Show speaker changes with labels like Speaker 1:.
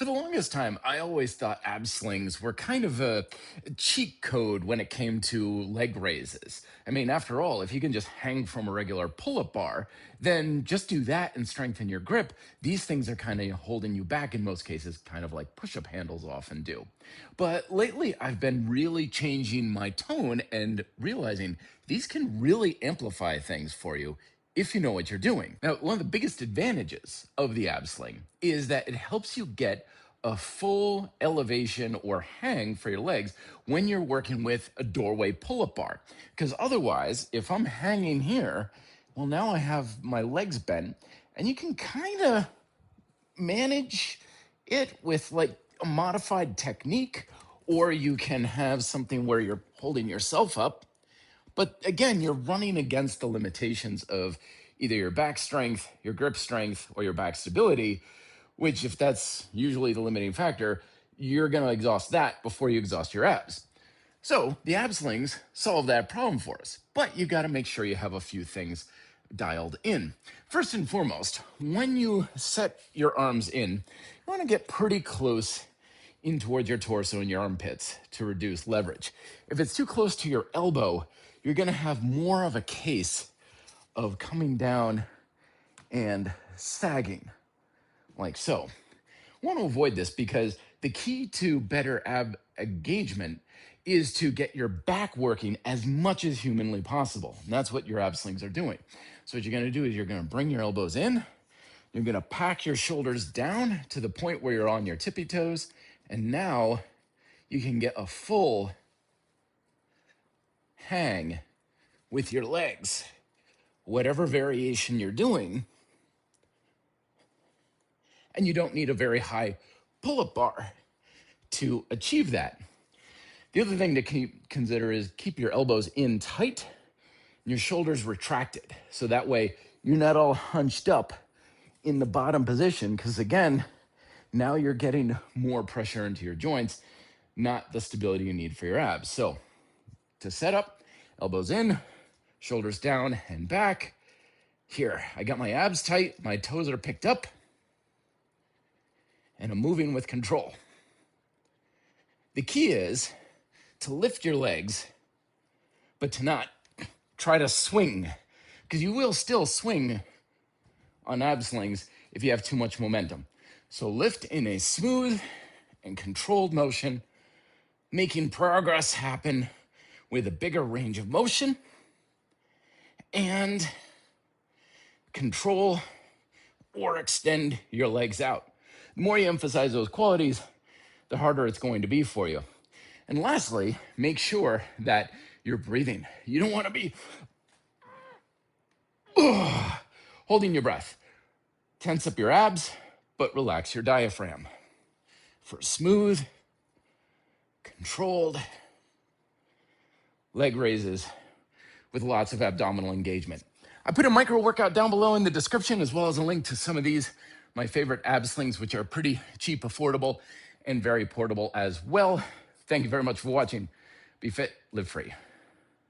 Speaker 1: For the longest time, I always thought ab slings were kind of a cheat code when it came to leg raises. I mean, after all, if you can just hang from a regular pull up bar, then just do that and strengthen your grip. These things are kind of holding you back in most cases, kind of like push up handles often do. But lately, I've been really changing my tone and realizing these can really amplify things for you if you know what you're doing. Now, one of the biggest advantages of the ab sling is that it helps you get a full elevation or hang for your legs when you're working with a doorway pull-up bar. Because otherwise, if I'm hanging here, well, now I have my legs bent, and you can kind of manage it with like a modified technique, or you can have something where you're holding yourself up, but again, you're running against the limitations of either your back strength, your grip strength, or your back stability, which, if that's usually the limiting factor, you're going to exhaust that before you exhaust your abs. So the ab slings solve that problem for us, but you got to make sure you have a few things dialed in. First and foremost, when you set your arms in, you want to get pretty close in towards your torso and your armpits to reduce leverage. If it's too close to your elbow, you're going to have more of a case of coming down and sagging, like so. I want to avoid this because the key to better ab engagement is to get your back working as much as humanly possible. And that's what your ab slings are doing. So what you're going to do is you're going to bring your elbows in, you're going to pack your shoulders down to the point where you're on your tippy toes, and now you can get a full hang with your legs, whatever variation you're doing. And you don't need a very high pull-up bar to achieve that. The other thing to consider is keep your elbows in tight and your shoulders retracted. So that way you're not all hunched up in the bottom position, because again, now you're getting more pressure into your joints, not the stability you need for your abs. So to set up, elbows in, shoulders down and back. Here, I got my abs tight, my toes are picked up, and I'm moving with control. The key is to lift your legs, but to not try to swing, because you will still swing on ab slings if you have too much momentum. So lift in a smooth and controlled motion, making progress happen with a bigger range of motion and control or extend your legs out. The more you emphasize those qualities, the harder it's going to be for you. And lastly, make sure that you're breathing. You don't want to be holding your breath. Tense up your abs, but relax your diaphragm for smooth, controlled leg raises with lots of abdominal engagement. I put a micro workout down below in the description, as well as a link to some of these, my favorite ab slings, which are pretty cheap, affordable, and very portable as well. Thank you very much for watching. Be fit, live free.